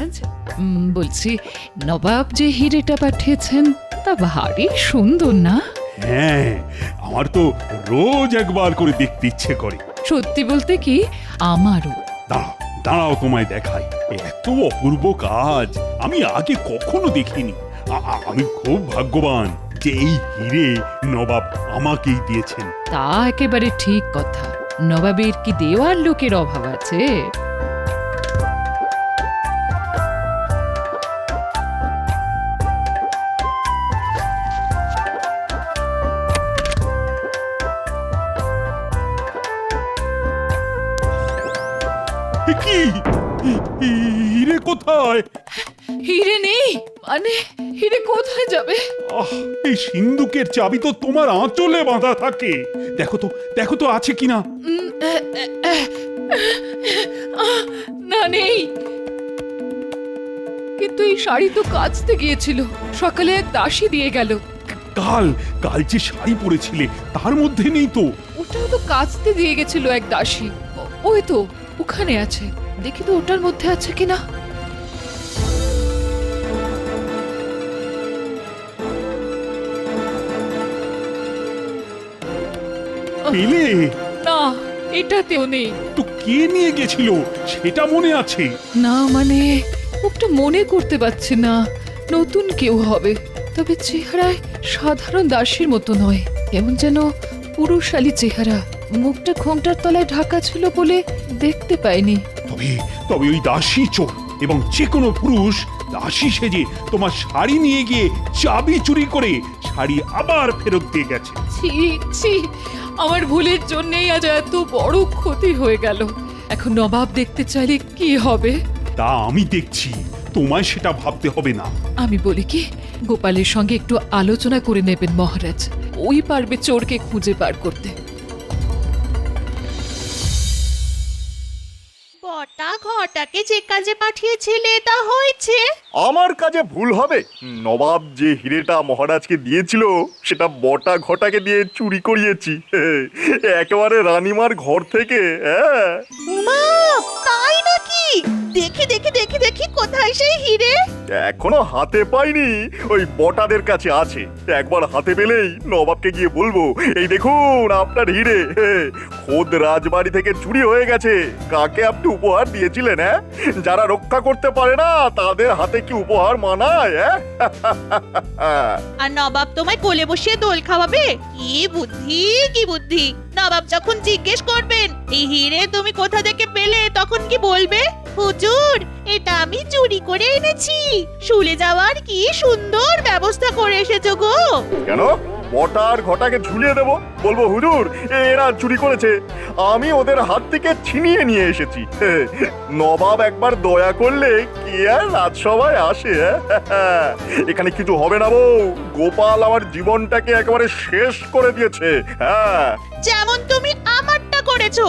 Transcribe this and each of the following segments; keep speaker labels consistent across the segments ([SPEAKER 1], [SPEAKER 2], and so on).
[SPEAKER 1] মহারাজ, বলছি নবাব যে হিরেটা পাঠিয়েছেন তা ভারী সুন্দর না?
[SPEAKER 2] হ্যাঁ, আমার তো রোজ একবার করে দেখতে ইচ্ছে করে।
[SPEAKER 1] সত্যি বলতে কি, আমারও।
[SPEAKER 2] দাঁড়াও দাঁড়াও, তোমায় দেখাই। এত অপূর্ব কাজ আমি আগে কখনো দেখিনি। আমি খুব ভাগ্যবান যে এই হিরে নবাব আমাকেই দিয়েছেন।
[SPEAKER 1] তা একেবারে ঠিক কথা। নবাবের কি দেওয়ার লোকের অভাব আছে?
[SPEAKER 2] কি হিরে কোথায়?
[SPEAKER 1] হিরে নেই মানে? হিরে কোথায় যাবে?
[SPEAKER 2] এই সিন্ধুকের চাবি তো তোমার আঁচলে বাঁধা থাকে। দেখো তো আছে কিনা।
[SPEAKER 1] না, নেই। কিন্তু এই শাড়ি তো কাচতে গিয়েছিল, সকালে এক দাসী দিয়ে গেল।
[SPEAKER 2] কাল যে শাড়ি পরেছিলে তার মধ্যে নেই তো।
[SPEAKER 1] ওটাও তো কাচতে দিয়ে গেছিল এক দাসী। ওই তো ওখানে আছে, দেখি তো ওটার মধ্যে আছে কিনা।
[SPEAKER 2] পেলে?
[SPEAKER 1] না, এটাতেও নেই।
[SPEAKER 2] তো কে নিয়ে গেছিল সেটা মনে আছে?
[SPEAKER 1] না মানে, ওটা মনে করতে পারছি না। নতুন কেউ হবে, তবে চেহারায় সাধারণ দাসীর মতো নয়, এমন যেন পুরুষালী চেহারা। মুখটা ঘোমটার তলায় ঢাকা ছিল বলে দেখতে পাইনি।
[SPEAKER 2] তবে ওই দাসী চোর, এবং যে কোনো পুরুষ দাসী সেজে তোমার শাড়ি নিয়ে গিয়ে চাবি চুরি করে শাড়ি আবার ফেরত দিয়ে গেছে।
[SPEAKER 1] ছি ছি, আমার ভুলের জন্যই আজ এত বড় ক্ষতি হয়ে গেল। এখন নবাব দেখতে চাইলে কি হবে?
[SPEAKER 2] তা আমি দেখছি, তোমায় সেটা ভাবতে হবে না।
[SPEAKER 1] আমি বলি কি, গোপালের সঙ্গে একটু আলোচনা করে নেবেন মহারাজ, ওই পারবে চোরকে খুঁজে বার করতে।
[SPEAKER 3] বটা ঘটাকে যে কাজে পাঠিয়েছিলে তা হয়েছে?
[SPEAKER 4] আমার কাজে ভুল হবে? নবাব যে হিরেটা মহারাজকে দিয়েছিল সেটা বটা ঘটাকে দিয়ে চুরি করিয়েছি। একেবারে রানীমার ঘর থেকে। হ্যাঁ,
[SPEAKER 3] উমা, তাই নাকি? দেখি দেখি দেখি দেখি, কোথায় সেই হিরে?
[SPEAKER 4] এখনো হাতে পাইনি, ওই বটাদের কাছে আছে। একবার হাতে পেলেই নবাবকে গিয়ে বলবো, এই দেখুন আপনার হিরে, খোদ রাজবাড়ি থেকে চুরি হয়ে গেছে। কাকে আপনি উপহার দিয়েছিলেন? হ্যাঁ, যারা রক্ষা করতে পারে না তাদের হাতে কি উপহার মানায়?
[SPEAKER 3] আর নবাব তোমায় কোলে বসিয়ে দোল খাওয়াবে? কি বুদ্ধি, কি বুদ্ধি! নবাব যখন জিজ্ঞেস করবেন এই হিরে তুমি কোথা থেকে পেলে, তখন কি বলবে? হুজুর, এটা আমি চুরি করে এনেছি। শুলে যাওয়ার কি সুন্দর ব্যবস্থা করে এসেছো গো।
[SPEAKER 4] কেন বটার ঘটাকে ঝুলিয়ে দেবো? বলবো হুজুর এরা চুরি করেছে, আমি ওদের হাত থেকে ছিনিয়ে নিয়ে এসেছি। নবাব একবার দয়া করলে কি আর রাজসভায় আসে? এখানে কিছু হবে না বউ, গোপাল আমার জীবনটাকে একেবারে শেষ করে দিয়েছে। হ্যাঁ,
[SPEAKER 3] যেমন তুমি আমারটা করেছো।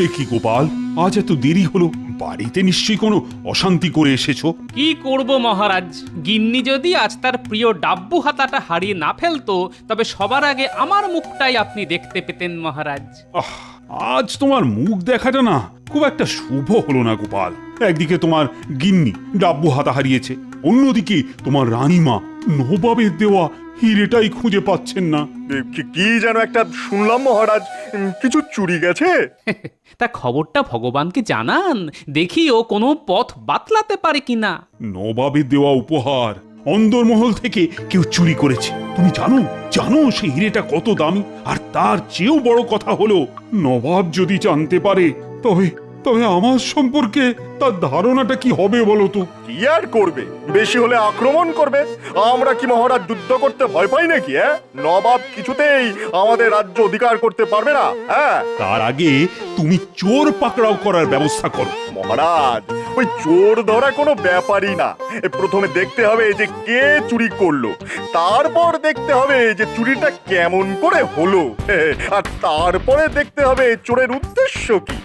[SPEAKER 2] এ কি গোপাল, আজ এত দেরি হলো? বাড়িতে নিশ্চয়ই কোনো অশান্তি করে এসেছো।
[SPEAKER 5] কি করব মহারাজ, গিন্নি যদি আজ তার প্রিয় ডাব্বু হাতাটা হারিয়ে না ফেলতো তবে সবার আগে আমার মুখটাই আপনি দেখতে পেতেন মহারাজ।
[SPEAKER 2] আজ তোমার মুখ দেখাটা না খুব একটা শুভ হলো না গোপাল। একদিকে তোমার গিন্নি ডাব্বু হাতা হারিয়েছে, অন্যদিকে তোমার রানীমা নবাবের দেওয়া হিরেটাই খুঁজে পাচ্ছেন না।
[SPEAKER 4] কি যেন একটা শুনলাম মহারাজ, কিছু চুরি গেছে।
[SPEAKER 5] তা খবরটা ভগবানকে জানান, দেখি ও কোনো পথ বাতলাতে পারে কিনা।
[SPEAKER 2] নবাবের দেওয়া উপহার অন্দরমহল থেকে কেউ চুরি করেছে। তুমি জানো সেই হিরেটা কত দামি? আর তার চেয়েও বড় কথা হলো, নবাব যদি জানতে পারে তবে আমার সম্পর্কে তার ধারণাটা কি হবে বলো তো?
[SPEAKER 4] কি আর করবে, বেশি হলে আক্রমণ করবে। আমরা কি মহারাজ যুদ্ধ করতে ভয় পাই নাকি? নবাব কিছুতেই আমাদের রাজ্য অধিকার করতে পারবে না। হ্যাঁ,
[SPEAKER 2] তার আগে তুমি চোর পাকড়াও করার ব্যবস্থা করো।
[SPEAKER 4] মহারাজ ওই চোর ধরা কোনো ব্যাপারই না। প্রথমে দেখতে হবে যে কে চুরি করলো, তারপর দেখতে হবে যে চুরিটা কেমন করে হলো, আর তারপরে দেখতে হবে চোরের উদ্দেশ্য কি,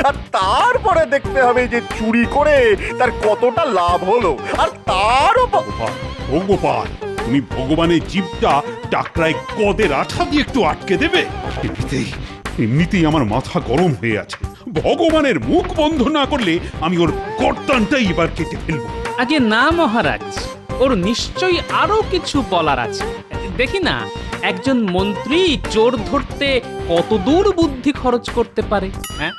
[SPEAKER 4] আর তারপরে দেখতে হবে যে চুরি করে তার কতটা লাভ হলো, আর তারও
[SPEAKER 2] গোপাল, ও গোপাল, তুমি ভগবানের জীবটা টাকরায় কদের আঠা দিয়ে একটু আটকে দেবে। এমনিতেই আমার মাথা গরম হয়ে আছে। ভগবানের মুখ বন্ধ না করলে আমি ওর গর্দানটাই এবার কেটে ফেলবো।
[SPEAKER 5] আগে না মহারাজ, ওর নিশ্চয়ই আরো কিছু বলার আছে। দেখি না একজন মন্ত্রী চোর ধরতে কত দূর বুদ্ধি খরচ করতে পারে। হ্যাঁ,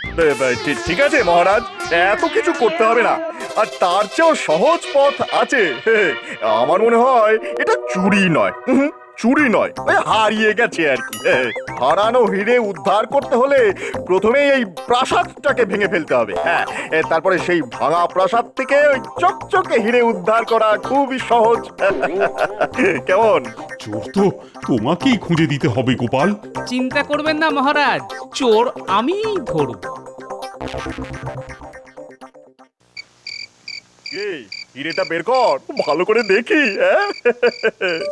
[SPEAKER 4] ঠিক আছে মহারাজ, এত কিছু করতে হবে না, আর তার চেয়েও সহজ পথ আছে। আমার মনে হয় এটা চুরি নয়, চুরি নয়, ওই হারিয়ে গেছে আর কি। হারানো হিরে উদ্ধার করতে হলে প্রথমেই এই প্রাসাদটাকে ভেঙে ফেলতে হবে। হ্যাঁ, তারপরে সেই ভাঙা প্রাসাদ থেকে ওই চকচকে হিরে উদ্ধার করা খুবই সহজ। কেমন?
[SPEAKER 2] চোর তো তোমাকেই খুঁজে দিতে হবে গোপাল।
[SPEAKER 5] চিন্তা করবেন না মহারাজ, চোর আমিই ধরব।
[SPEAKER 4] এই হিরেটা বের কর, ভালো করে দেখি।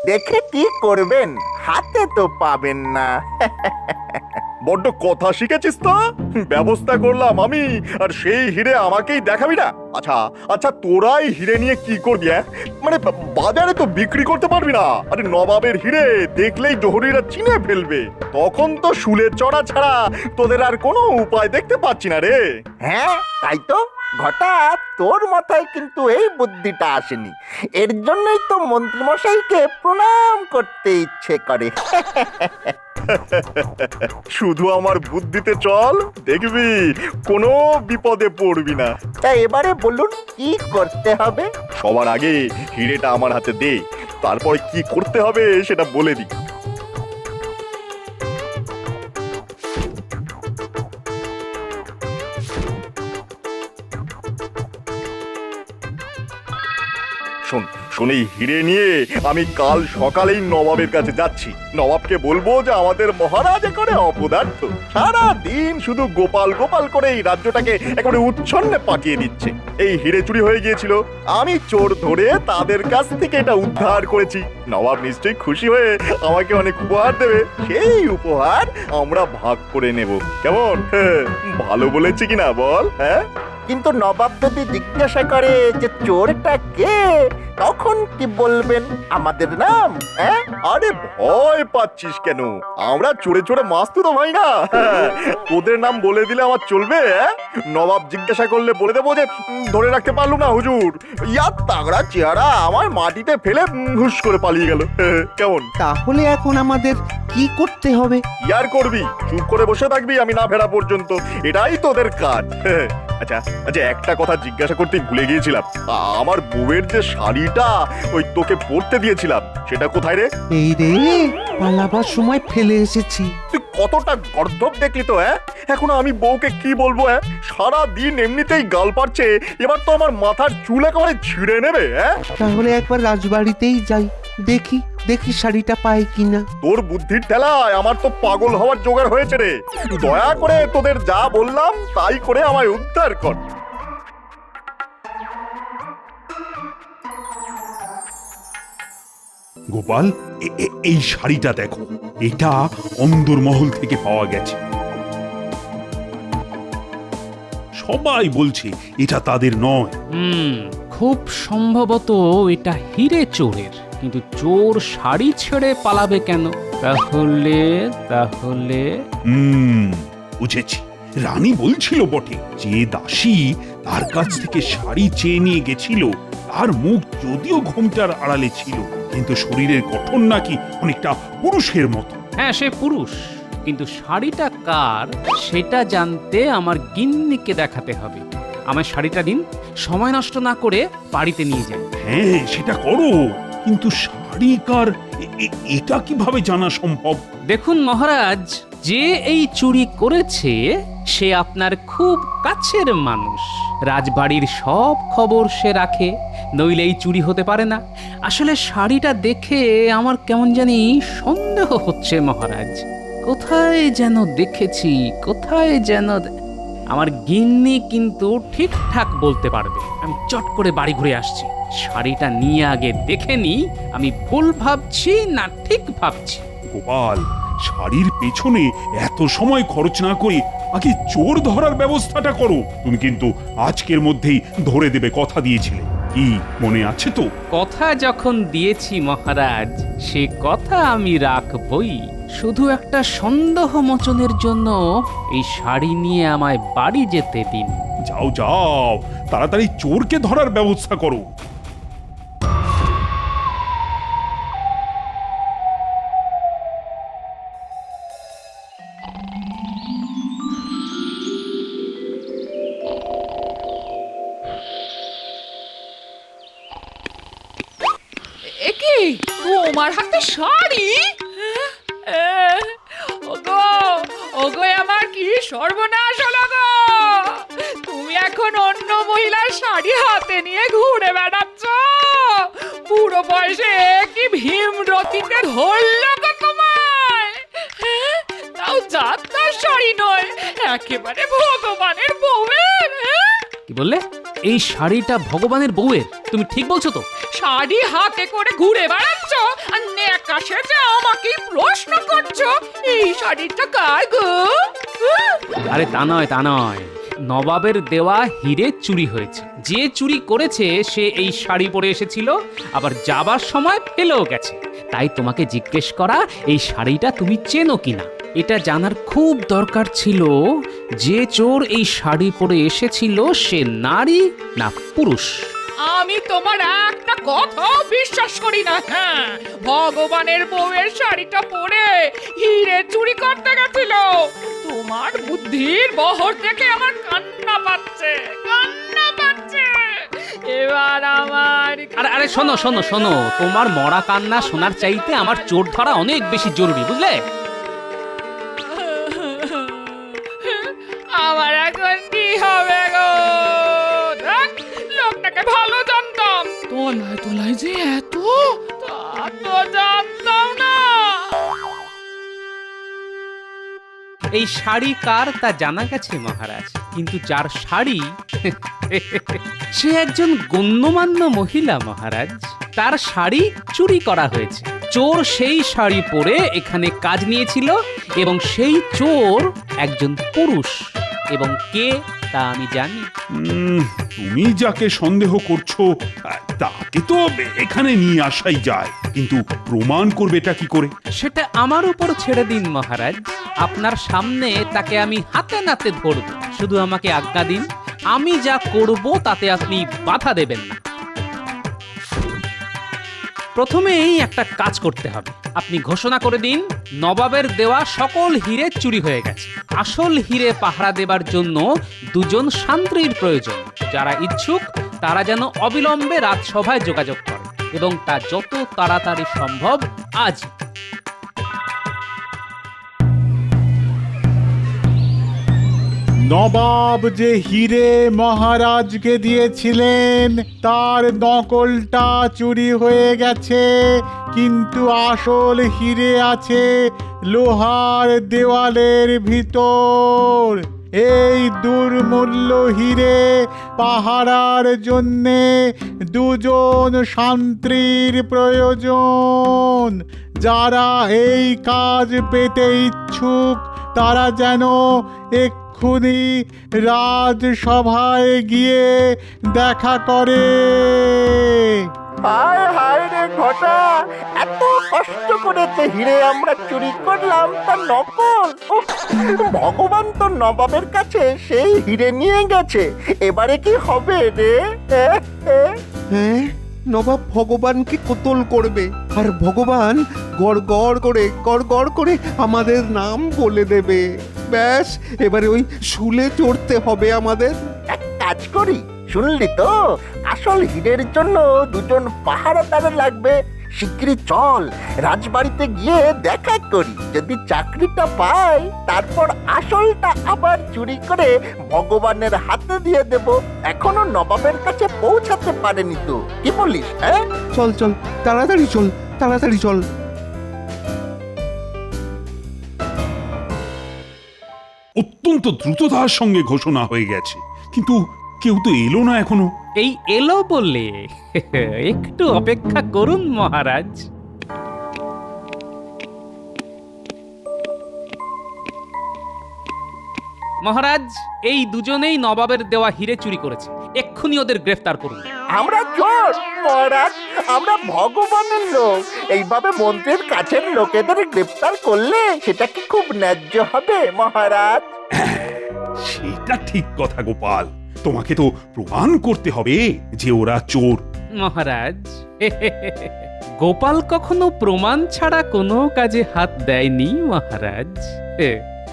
[SPEAKER 6] দেখে কি করবেন, হাতে তো পাবেন না।
[SPEAKER 4] বড্ড কথা শিখেছিস তো, ব্যবস্থা করলাম আমি, আর সেই হিরে আমাকেই দেখাবি না? আচ্ছা আচ্ছা, তোরাই হিরে নিয়ে কি করবি? মানে বাজারে তো বিক্রি করতে পারবি না। আরে নবাবের হিরে দেখলেই জহরিরা চিনে ফেলবে, তখন তো শুলে চড়া ছাড়া তোদের আর কোনো উপায় দেখতে পাচ্ছি না রে।
[SPEAKER 6] হ্যাঁ তাই তো, ঘটা তোর মাথায় কিন্তু এই বুদ্ধিটা আসেনি। এর জন্যই তো মন্ত্রীমশাইকে প্রণাম করতে ইচ্ছে করে।
[SPEAKER 4] শুধু আমার বুদ্ধিতে চল, দেখবি কোনো বিপদে পড়বি না।
[SPEAKER 6] তা এবারে বলুন কি করতে হবে?
[SPEAKER 4] সবার আগে হিরেটা আমার হাতে দে, তারপরে কি করতে হবে সেটা বলে দিই। শোন শোন, এই হিরে নিয়ে আমি কাল সকালেই নবাবের কাছে যাচ্ছি। নবাবকে বলবো যে আমাদের মহারাজ এখানে অপদার্থ, সারা দিন শুধু গোপাল গোপাল করে এই রাজ্যটাকে একেবারে উচ্ছন্নে পাঠিয়ে দিচ্ছে। এই হিরে চুরি হয়ে গিয়েছিল, আমি চোর ধরে তাদের কাছ থেকে এটা উদ্ধার করেছি। নবাব নিশ্চয়ই খুশি হয়ে আমাকে অনেক উপহার দেবে, সেই উপহার আমরা ভাগ করে নেব। কেমন? ভালো বলেছি কিনা বল? হ্যাঁ,
[SPEAKER 6] কিন্তু নবাব যদি জিজ্ঞাসা করে যে চোরটা কে, তখন কি বলবেন? আমাদের নাম? হ্যাঁ,
[SPEAKER 4] আরে ভয় পাচ্ছিস কেন? আমরা চোরে চোরে মাস্ত তো ভাই না। ওদের নাম বলে দিলে আমার চলবে? নবাব জিজ্ঞাসা করলে বলে দেবো যে ধরে রাখতে পারলুম না হুজুর, ইয়ার তাগড়া চেহারা আমার মাটিতে ফেলে হুশ করে পালিয়ে গেল। কেমন?
[SPEAKER 7] তাহলে এখন আমাদের কি করতে হবে?
[SPEAKER 4] ইয়ার করবি, চুপ করে বসে থাকবি আমি না ফেরা পর্যন্ত, এটাই তোদের কাজ। আচ্ছা আচ্ছা, একটা কথা জিজ্ঞাসা করতেই ভুলে গিয়েছিলাম, আমার বউয়ের যে শাড়িটা ওই তোকে পরতে দিয়েছিলাম, সেটা কোথায় রে?
[SPEAKER 7] এই রে, পালাবার সময় ফেলে এসেছি।
[SPEAKER 4] তুই কতটা গর্ধব দেখলি তো। এখন আমি বউকে কি বলবো? সারা দিন এমনিতেই গাল পারছে, এবার তো আমার মাথার চুল একেবারে ছিঁড়ে নেবে।
[SPEAKER 7] তাহলে একবার রাজবাড়িতেই যাই, দেখি দেখি শাড়িটা পাই কিনা।
[SPEAKER 4] তোর বুদ্ধির ঠেলায় আমার তো পাগল হওয়ার জোগাড় হয়েছে রে। দয়া করে তোদের যা বললাম তাই করে আমায় উদ্ধার কর।
[SPEAKER 2] গোপাল, এই শাড়িটা দেখো, এটা অন্দরমহল থেকে পাওয়া গেছে। সবাই বলছে এটা তাদের নয়।
[SPEAKER 5] খুব সম্ভবত এটা হিরে চোরের, কিন্তু চোর শাড়ি ছেড়ে পালাবে কেন? তাহলে তাহলে
[SPEAKER 2] বুঝেছি। রানী বলছিল বটে যে দাসী তার কাছ থেকে শাড়ি চেয়ে নিয়ে গেছিল, তার মুখ যদিও ঘোমটার আড়ালে ছিল, কিন্তু শরীরের গঠন নাকি অনেকটা পুরুষের মতো।
[SPEAKER 5] হ্যাঁ, সে পুরুষ, কিন্তু শাড়িটা কার সেটা জানতে আমার গিন্নিকে দেখাতে হবে। আমার শাড়িটা দিন, সময় নষ্ট না করে বাড়িতে নিয়ে যাই।
[SPEAKER 2] হ্যাঁ, সেটা করো, কিন্তু শাড়ি কার এটা কিভাবে জানা সম্ভব?
[SPEAKER 5] দেখুন মহারাজ, যে এই চুরি করেছে সে আপনার খুব কাছের মানুষ। রাজবাড়ির সব খবর সে রাখে, নইলে এই চুরি হতে পারে না। আসলে শাড়িটা দেখে আমার কেমন জানি সন্দেহ হচ্ছে মহারাজ। কোথায় যেন দেখেছি, কোথায় যেন। আমার গিন্নি কিন্তু ঠিকঠাক বলতে পারবে। আমি চট করে বাড়ি ঘুরে আসছি। শাড়িটা নিয়ে আগে দেখে নি আমি ভুল ভাবছি না ঠিক ভাবছি।
[SPEAKER 2] গোপাল, শাড়ির পেছনে এত সময় খরচ না করে আগে চোর ধরার ব্যবস্থাটা করো। তুমি কিন্তু আজকের মধ্যেই ধরে দেবে কথা দিয়েছিলে, কি মনে আছে তো?
[SPEAKER 5] কথা যখন দিয়েছি মহারাজ, সে কথা আমি রাখবই। শুধু একটা সন্দেহ মোচনের জন্য এই শাড়ি নিয়ে আমায় বাড়ি যেতে দিন।
[SPEAKER 2] যাও যাও, তাড়াতাড়ি চোরকে ধরার ব্যবস্থা করো।
[SPEAKER 1] একে তোমার হাতে শাড়ি? ওগো ওগো, আমার কি সর্বনাশ হলো গো! তুমি এখন অন্য মহিলার শাড়ি হাতে নিয়ে ঘুরে বেড়াচ্ছ? পুরো বয়সে কি ভীমরতিতে ধরল গো তোমায়? তাও যাত্রার শাড়ি নয়, একেবারে ভগবানের বউয়ের।
[SPEAKER 5] কি বললে? এই শাড়িটা ভগবানের বউয়ের? তুমি ঠিক বলছো তো?
[SPEAKER 1] শাড়ি হাতে করে ঘুরে বেড়াচ্ছ আর নেকা সেজে আমাকে প্রশ্ন করছো এই শাড়িটা কার গো?
[SPEAKER 5] আরে তা নয়, তা নয়। নবাবের দেওয়া হিরে চুরি হয়েছে। যে চুরি করেছে সে এই শাড়ি পরে এসেছিল, আবার যাবার সময় ফেলেও গেছে। তাই তোমাকে জিজ্ঞেস করা এই শাড়িটা তুমি চেনো কিনা। এটা জানার খুব দরকার ছিল যে চোর এই শাড়ি পরে এসেছিল সে নারী না পুরুষ।
[SPEAKER 1] আমি তোমার একটা কথাও বিশ্বাস করি না। হ্যাঁ, ভগবানের বউয়ের শাড়িটা পরে হিরে চুরি করতে গেছিল। তোমার বুদ্ধির বহর দেখে আমার কান্না পাচ্ছে, কান্না পাচ্ছে। এবার আমার
[SPEAKER 5] আরে আরে শোনো শোনো শোনো, তোমার মরা কান্না শোনার চাইতে আমার চোর ধরা অনেক বেশি জরুরি, বুঝলে?
[SPEAKER 1] আমার এখন কি হবে গো? দেখ, লোকটাকে ভালো জানতাম, তলায় তলায় যে এত, তা তো জানতাম না।
[SPEAKER 5] এই শাড়ি কার তা জানা গেছে মহারাজ, কিন্তু যার শাড়ি সে একজন গণ্যমান্য মহিলা মহারাজ। তার শাড়ি চুরি করা হয়েছে। চোর সেই শাড়ি পরে এখানে কাজ নিয়েছিল এবং সেই চোর একজন পুরুষ। এবং কে তা আমি জানি।
[SPEAKER 2] তুমি যাকে সন্দেহ করছো তাকে তো এখানে নিয়ে আসাই যায়, কিন্তু প্রমাণ করবেটা কি করে?
[SPEAKER 5] সেটা আমার উপর ছেড়ে দিন মহারাজ। আপনার সামনে তাকে আমি হাতে নাতে ধরব। শুধু আমাকে আজ্ঞা দিন, আমি যা করব তাতে আপনি বাধা দেবেন না। প্রথমেই একটা কাজ করতে হবে। আপনি ঘোষণা করে দিন নবাবের দেওয়া সকল হিরে চুরি হয়ে গেছে। আসল হিরে পাহারা দেবার জন্য দুজন শান্ত্রীর প্রয়োজন। যারা ইচ্ছুক তারা যেন অবিলম্বে রাজসভায় যোগাযোগ করে এবং তা যত তাড়াতাড়ি সম্ভব আজ।
[SPEAKER 8] নবাব যে হিরে মহারাজকে দিয়েছিলেন তার নকলটা চুরি হয়ে গেছে, কিন্তু আসল হিরে আছে লোহার দেওয়ালের ভিতর। এই দুর্মূল্য হিরে পাহারার জন্যে দুজন শান্ত্রীর প্রয়োজন। যারা এই কাজ পেতে ইচ্ছুক তারা যেন এক্ষুনি রাজসভায় গিয়ে দেখা করে।
[SPEAKER 6] হায় হায় রে ঘটা, এত কষ্ট করে যে হিরে আমরা চুরি করলাম তা নকল। উফ, ভগবান তো নবাবের কাছে সেই হিরে নিয়ে গেছে। এবারে কি হবে রে?
[SPEAKER 7] হ্যাঁ, নবাব ভগবানকে কোতল করবে আর ভগবান গড় গড় করে আমাদের নাম বলে দেবে। ব্যাস, এবারে ওই শুলে চড়তে হবে আমাদের।
[SPEAKER 6] এক কাজ করি, শুনলি তো? আসল হীরের জন্য দুজন পাহারাদার লাগবে। শিগগিরই চল, রাজবাড়িতে গিয়ে দেখা করি। যদি চাকরিটা পাই তারপর আসলটা আবার চুরি করে ভগবানের হাতে দিয়ে দেব। এখনো নবাবের কাছে পৌঁছাতে পারেনি তো, কি বলিস? হ্যাঁ,
[SPEAKER 7] চল চল, তাড়াতাড়ি চল, তাড়াতাড়ি চল।
[SPEAKER 2] অত্যন্ত দ্রুততার সঙ্গে ঘোষণা হয়ে গেছে, কিন্তু কেউ তো এলো না এখনো।
[SPEAKER 5] এই এলো বলে একটু অপেক্ষা করুন মহারাজ। মহারাজ, এই দুজনেই নবাবের দেওয়া হিরে চুরি করেছে, এক্ষুনি ওদের গ্রেফতার করুন।
[SPEAKER 6] আমরা চোর মহারাজ, আমরা ভগবানের লোক। এইভাবে মন্ত্রীর কাছের লোকেদের গ্রেপ্তার করলে সেটা কি খুব ন্যায্য হবে মহারাজ?
[SPEAKER 2] সেটা ঠিক কথা গোপাল, তোমাকে তো প্রমাণ করতে হবে যে ওরা চোর।
[SPEAKER 5] মহারাজ, গোপাল কখনো প্রমাণ ছাড়া কোনো কাজে হাত দেয়নি মহারাজ।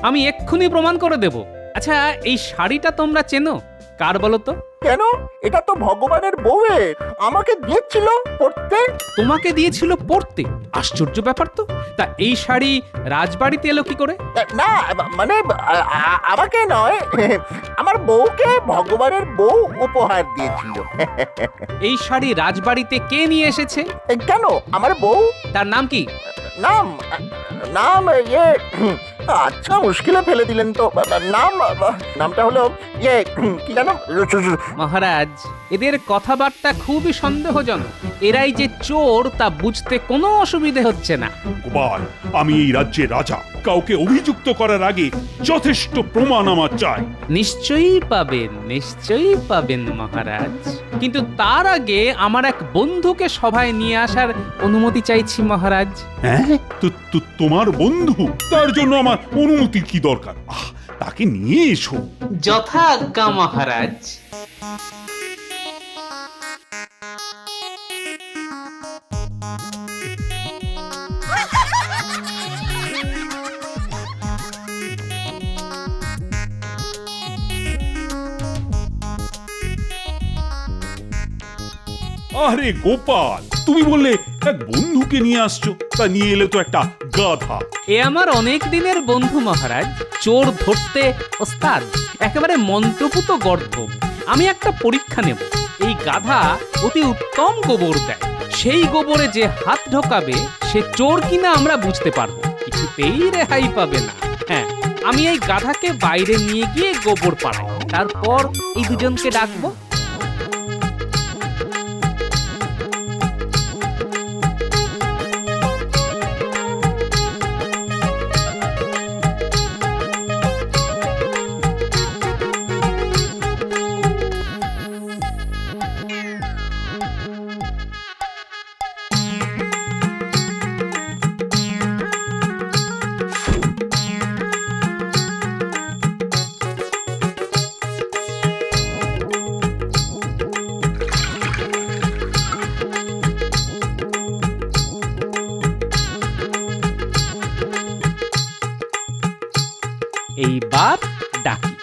[SPEAKER 5] আমি এক্ষুনি প্রমাণ করে দেব। আচ্ছা, এই শাড়িটা তোমরা চেনো? কার বলো তো?
[SPEAKER 6] কেন? এটা তো ভগবানের বউয়ের, আমাকে দিয়েছিল পড়তে।
[SPEAKER 5] তোমাকে দিয়েছিল পড়তে? আশ্চর্য ব্যাপার তো। তা এই শাড়ি রাজবাড়িতে এলো কি করে?
[SPEAKER 6] না মানে আমাকে নয়, আমার বউকে ভগবানের বউ উপহার দিয়েছিল।
[SPEAKER 5] এই শাড়ি রাজবাড়িতে কে নিয়ে এসেছে?
[SPEAKER 6] কেন? আমার বউ।
[SPEAKER 5] তার নাম কি?
[SPEAKER 6] নাম নাম আচ্ছা, মুশকিলে ফেলে দিলেন তো। নামটা হলো কি জানো?
[SPEAKER 5] মহারাজ, এদের কথাবার্তা খুবই সন্দেহজনক। এরাই যে চোর তা বুঝতে কোনো অসুবিধে হচ্ছে না।
[SPEAKER 2] গোপাল, আমি এই রাজ্যের রাজা, কাউকে অভিযুক্ত করার আগে যথেষ্ট প্রমাণ আমার চাই।
[SPEAKER 5] নিশ্চয়ই পাবেন, নিশ্চয়ই পাবেন মহারাজ, কিন্তু তার আগে আমার এক বন্ধুকে সভায় নিয়ে আসার অনুমতি চাইছি মহারাজ।
[SPEAKER 2] হ্যাঁ, তো তোমার বন্ধু? তার জন্য আমার অনুমতির কি দরকার? তাকে নিয়ে এসো।
[SPEAKER 5] যথা আজ্ঞা মহারাজ।
[SPEAKER 2] আরে গোপাল, তুমি বললে এক বন্ধুকে নিয়ে আসছো, তা নিয়ে এলে তো একটা গাধা।
[SPEAKER 5] এ আমার অনেক দিনের বন্ধু মহারাজ, চোর ধরতে ওস্তাদ, একেবারে মন্ত্রপুত গর্ধ। আমি একটা পরীক্ষা নেব। এই গাধা অতি উত্তম গোবর দেয়, সেই গোবরে যে হাত ঢোকাবে সে চোর কিনা আমরা বুঝতে পারবো, কিছুতেই রেহাই পাবে না। হ্যাঁ, আমি এই গাধাকে বাইরে নিয়ে গিয়ে গোবর পাড়াই, তারপর এই দুজনকে ডাকবো। এইবার ডাকি।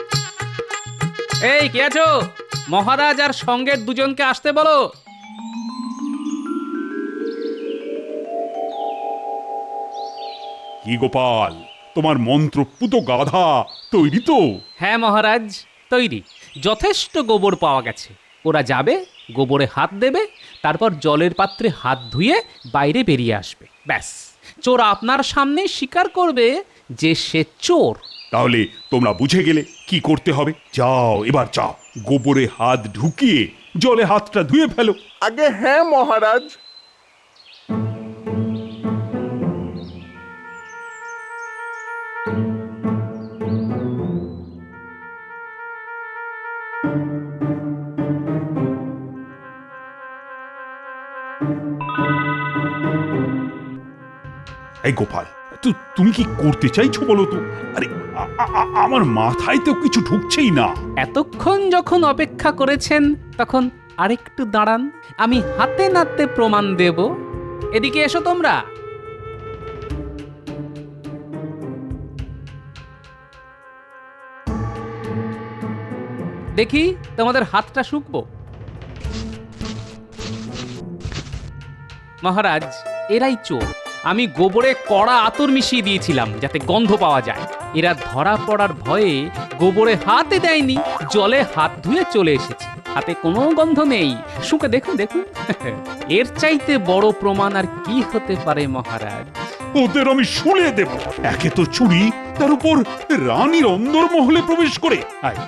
[SPEAKER 5] এই কে আছো? মহারাজ আর সঙ্গের দুজনকে আসতে বলো।
[SPEAKER 2] কি গোপাল, তোমার মন্ত্রপুত গাধা তৈরি তো?
[SPEAKER 5] হ্যাঁ মহারাজ, তৈরি। যথেষ্ট গোবর পাওয়া গেছে। ওরা যাবে, গোবরে হাত দেবে, তারপর জলের পাত্রে হাত ধুয়ে বাইরে বেরিয়ে আসবে। ব্যাস, চোর আপনার সামনে স্বীকার করবে যে সে চোর।
[SPEAKER 2] তাহলে তোমরা বুঝে গেলে কি করতে হবে। যাও, এবার যাও, গোবরে হাত ঢুকিয়ে জলে হাতটা ধুয়ে ফেলো।
[SPEAKER 4] আগে হ্যাঁ মহারাজ।
[SPEAKER 2] এই গোপাল, তুমি কি করতে চাইছো বলো তো? আরে আমার মাথায় তো কিছু ঢুকছেই না।
[SPEAKER 5] এতক্ষণ যখন অপেক্ষা করেছেন তখন আরেকটু দাঁড়ান, আমি হাতে নাতে প্রমাণ দেব। এদিকে এসো তোমরা। দেখি তোমাদের হাতটা শুকবো। মহারাজ, এরাই চোর। আমি গোবরে কড়া আতর মিশিয়ে দিয়েছিলাম যাতে গন্ধ পাওয়া যায়। এরা ধরা পড়ার ভয়ে গোবরে হাতে দেয়নি, জলে হাত ধুয়ে চলে এসেছে। হাতে কোনো গন্ধ নেই। শুকে দেখুন, দেখুন। এর চাইতে বড় প্রমাণ আর কি হতে পারে মহারাজ?
[SPEAKER 2] ওদের আমি শুলে দেব। একে তো চুরি, তার উপর রানীর অন্দরমহলে প্রবেশ করে। আয়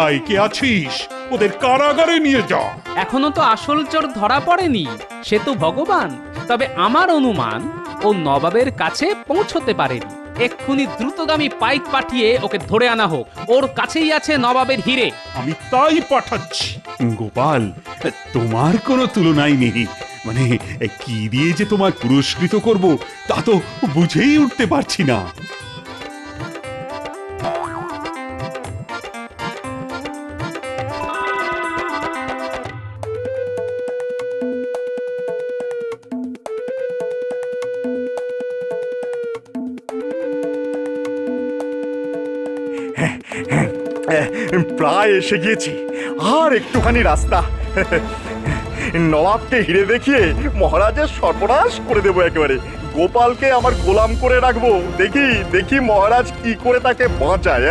[SPEAKER 2] আয়, কে আছিস? ওদের কারাগারে নিয়ে যা।
[SPEAKER 5] এখনো তো আসল চোর ধরা পড়েনি, সে তো ভগবান। তবে আমার অনুমান ও নবাবের কাছে পৌঁছতে পারেনি। এক্ষুনি দ্রুতগামী পাইক পাঠিয়ে ওকে ধরে আনা হোক। ওর কাছেই আছে নবাবের হিরে।
[SPEAKER 2] আমি তাই পাঠাচ্ছি। গোপাল, তোমার কোনো তুলনাই নেই। মানে কি দিয়ে যে তোমার পুরস্কৃত করব তা তো বুঝেই উঠতে পারছি না।
[SPEAKER 4] প্রায় এসে গিয়েছি, আর একটুখানি রাস্তা। নবাবকে হিরে দেখিয়ে মহারাজের সর্বনাশ করে দেবো একেবারে। গোপালকে আমার গোলাম করে রাখবো। দেখি দেখি মহারাজ কি করে তাকে বাঁচায়।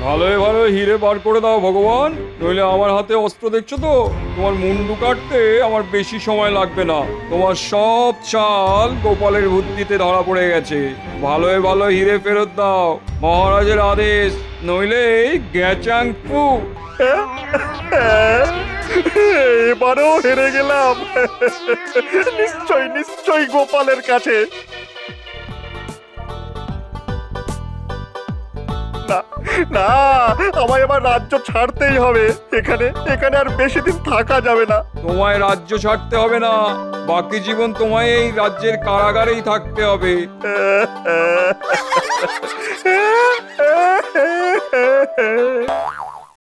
[SPEAKER 9] ভালোই ভালো হিরে বার করে দাও ভগবান, নইলে আমার হাতে অস্ত্র দেখছো তো, তোমার মুন্ডু কাটতে আমার বেশি সময় লাগবে না। তোমার সব চাল গোপালের বুদ্ধিতে ধরা পড়ে গেছে। ভালোই ভালো হিরে ফেরত দাও, মহারাজের আদেশ, নইলে গ্যাচাং ফু।
[SPEAKER 4] এবারও হেরে গেলাম। নিশ্চয় নিশ্চয় গোপালের কাছে। না না, আমায় এবার রাজ্য ছাড়তেই হবে। এখানে এখানে আর বেশি দিন থাকা যাবে না।
[SPEAKER 9] তোমায় রাজ্য ছাড়তে হবে না, বাকি জীবন তোমায় এই রাজ্যের কারাগারেই থাকতে হবে।